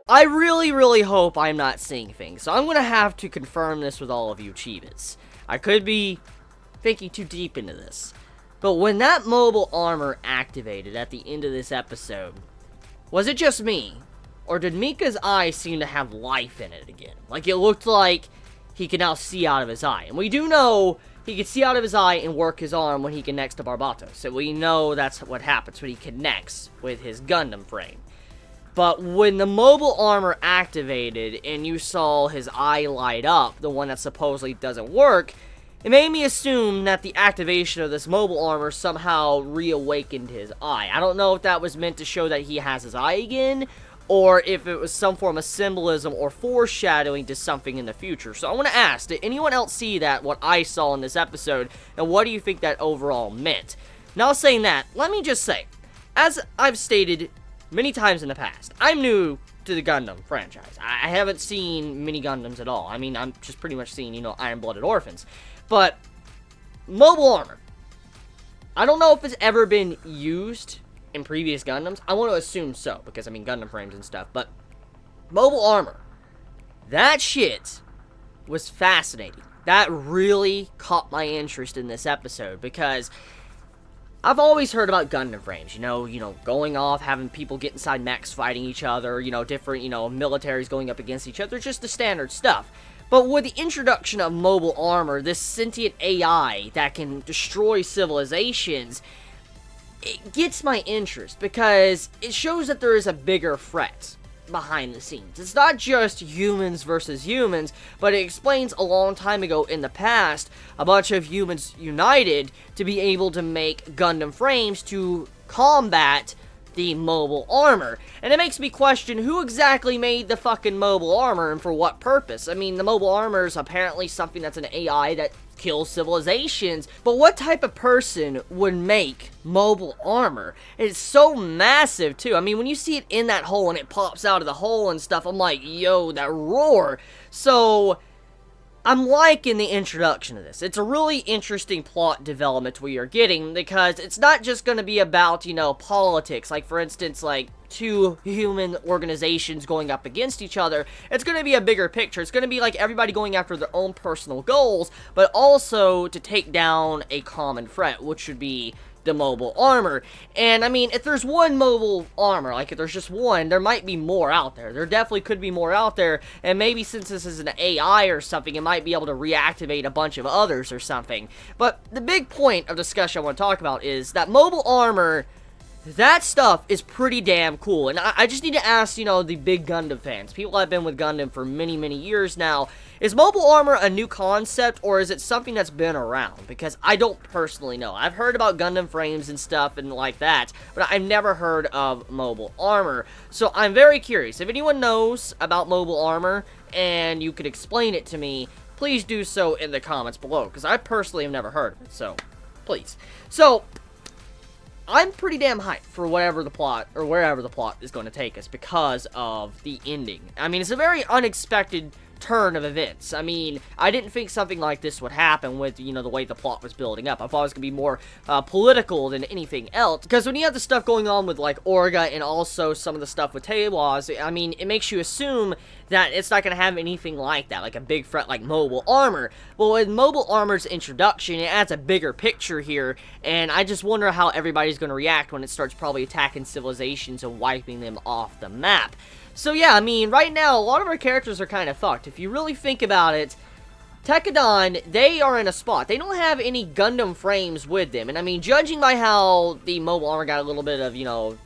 I really hope I'm not seeing things, so I'm gonna have to confirm this with all of you Chibis. I could be thinking too deep into this, but when that mobile armor activated at the end of this episode, was it just me, or did Mika's eye seem to have life in it again? Like, it looked like he could now see out of his eye, and we do know he can see out of his eye and work his arm when he connects to Barbatos, so we know that's what happens when he connects with his Gundam frame. But when the mobile armor activated and you saw his eye light up, the one that supposedly doesn't work, it made me assume that the activation of this mobile armor somehow reawakened his eye. I don't know if that was meant to show that he has his eye again, or if it was some form of symbolism or foreshadowing to something in the future. So I want to ask, did anyone else see that, what I saw in this episode, and what do you think that overall meant? Now saying that, let me just say, as I've stated many times in the past, I'm new to the Gundam franchise. I haven't seen many Gundams at all. I mean, I'm just pretty much seeing, Iron-Blooded Orphans. But, mobile armor. I don't know if it's ever been used in previous Gundams. I want to assume so, because, I mean, Gundam frames and stuff. But, mobile armor. That shit was fascinating. That really caught my interest in this episode, because I've always heard about Gundam frames, going off, having people get inside mechs fighting each other, different, militaries going up against each other, just the standard stuff. But with the introduction of mobile armor, this sentient AI that can destroy civilizations, it gets my interest, because it shows that there is a bigger threat behind the scenes. It's not just humans versus humans, but it explains a long time ago in the past, a bunch of humans united to be able to make Gundam frames to combat the mobile armor. And it makes me question who exactly made the fucking mobile armor and for what purpose. I mean, the mobile armor is apparently something that's an AI that kills civilizations, but what type of person would make mobile armor? It's so massive too. I mean, when you see it in that hole and it pops out of the hole and stuff, I'm like, yo, that roar. So I'm liking the introduction of this. It's a really interesting plot development we are getting, because it's not just going to be about, politics. Like, for instance, like, two human organizations going up against each other. It's going to be a bigger picture. It's going to be like everybody going after their own personal goals, but also to take down a common threat, which would be the mobile armor. And I mean, if there's one mobile armor, like if there's just one, there might be more out there. There definitely could be more out there, and maybe since this is an AI or something, it might be able to reactivate a bunch of others or something. But the big point of discussion I want to talk about is that mobile armor, that stuff is pretty damn cool. And I just need to ask, the big Gundam fans, people that have been with Gundam for many years now, is mobile armor a new concept, or is it something that's been around? Because I don't personally know. I've heard about Gundam frames and stuff and like that, but I've never heard of mobile armor. So I'm very curious. If anyone knows about mobile armor and you could explain it to me, please do so in the comments below, because I personally have never heard of it, so please. So I'm pretty damn hyped for whatever the plot, or wherever the plot is going to take us, because of the ending. I mean, it's a very unexpected turn of events. I mean, I didn't think something like this would happen with, the way the plot was building up. I thought it was going to be more political than anything else, because when you have the stuff going on with, like, Orga and also some of the stuff with Tewas, I mean, it makes you assume that it's not going to have anything like that, like a big threat like mobile armor. Well, with mobile armor's introduction, it adds a bigger picture here, and I just wonder how everybody's going to react when it starts probably attacking civilizations and wiping them off the map. So yeah, I mean, right now, a lot of our characters are kind of fucked. If you really think about it, Tekadon, they are in a spot. They don't have any Gundam frames with them. And I mean, judging by how the mobile armor got a little bit of,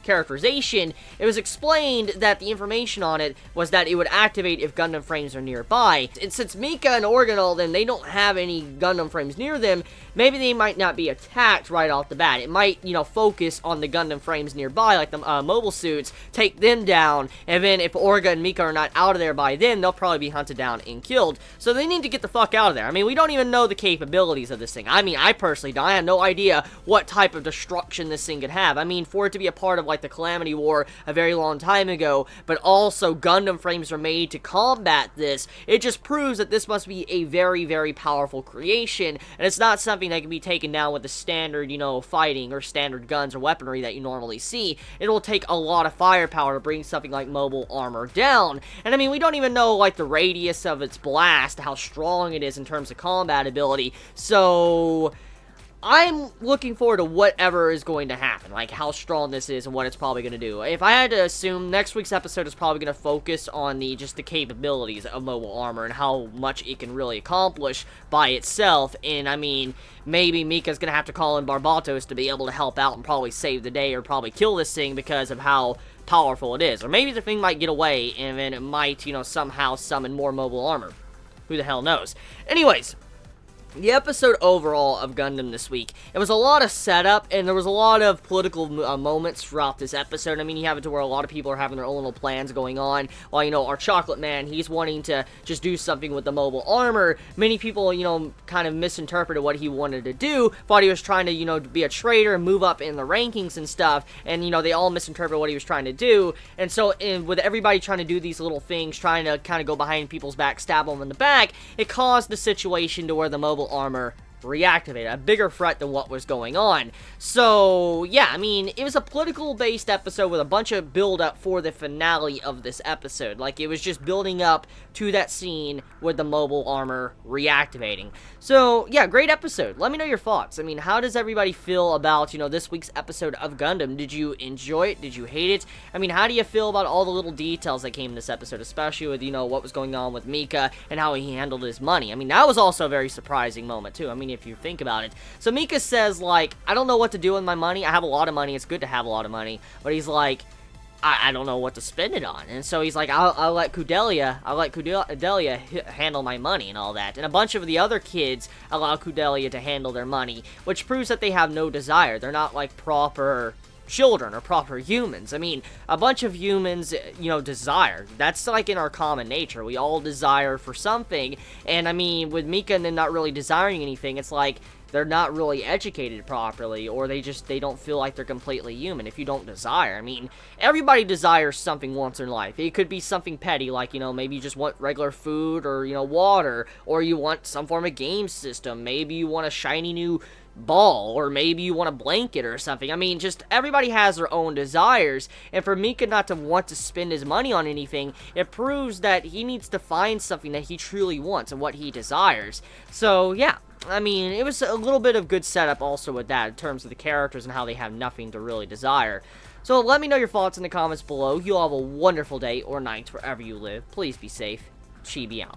characterization, it was explained that the information on it was that it would activate if Gundam frames are nearby. And since Mika and Organal, then they don't have any Gundam frames near them, maybe they might not be attacked right off the bat. It might, focus on the Gundam frames nearby, like the mobile suits, take them down, and then if Orga and Mika are not out of there by then, they'll probably be hunted down and killed. So they need to get the fuck out of there. I mean, we don't even know the capabilities of this thing. I mean, I personally don't. I have no idea what type of destruction this thing could have. I mean, for it to be a part of, like, like the Calamity War a very long time ago, but also Gundam frames are made to combat this, it just proves that this must be a very, very powerful creation, and it's not something that can be taken down with the standard, fighting or standard guns or weaponry that you normally see. It'll take a lot of firepower to bring something like mobile armor down, and I mean, we don't even know, like, the radius of its blast, how strong it is in terms of combat ability, so I'm looking forward to whatever is going to happen, like how strong this is and what it's probably going to do. If I had to assume, next week's episode is probably going to focus on just the capabilities of mobile armor and how much it can really accomplish by itself, and I mean, maybe Mika's going to have to call in Barbatos to be able to help out and probably save the day or probably kill this thing because of how powerful it is. Or maybe the thing might get away and then it might, somehow summon more mobile armor. Who the hell knows? Anyways, the episode overall of Gundam this week, it was a lot of setup, and there was a lot of political moments throughout this episode. I mean, you have it to where a lot of people are having their own little plans going on, while, our Chocolate Man, he's wanting to just do something with the mobile armor. Many people, kind of misinterpreted what he wanted to do, thought he was trying to, be a traitor and move up in the rankings and stuff, and, they all misinterpreted what he was trying to do, and so, with everybody trying to do these little things, trying to kind of go behind people's back, stab them in the back, it caused the situation to where the mobile armor reactivated, a bigger threat than what was going on. So, yeah, I mean, it was a political-based episode with a bunch of build-up for the finale of this episode. Like, it was just building up to that scene with the mobile armor reactivating. So, yeah, great episode. Let me know your thoughts. I mean, how does everybody feel about, this week's episode of Gundam? Did you enjoy it? Did you hate it? I mean, how do you feel about all the little details that came in this episode, especially with, what was going on with Mika and how he handled his money? I mean, that was also a very surprising moment, too. I mean, if you think about it. So Mika says, like, I don't know what to do with my money. I have a lot of money. It's good to have a lot of money. But he's like, I don't know what to spend it on. And so he's like, I'll let Kudelia handle my money and all that. And a bunch of the other kids allow Kudelia to handle their money, which proves that they have no desire. They're not, like, proper children or proper humans. I mean, a bunch of humans, desire. That's like in our common nature. We all desire for something, and I mean, with Mika and them not really desiring anything, it's like they're not really educated properly, or they don't feel like they're completely human if you don't desire. I mean, everybody desires something once in life. It could be something petty, like, maybe you just want regular food, or, water, or you want some form of game system. Maybe you want a shiny new ball, or maybe you want a blanket or something. I mean, just everybody has their own desires, and for Mika not to want to spend his money on anything, it proves that he needs to find something that he truly wants and what he desires. So, yeah. I mean, it was a little bit of good setup also with that in terms of the characters and how they have nothing to really desire. So let me know your thoughts in the comments below. You all have a wonderful day or night wherever you live. Please be safe. Chibi out.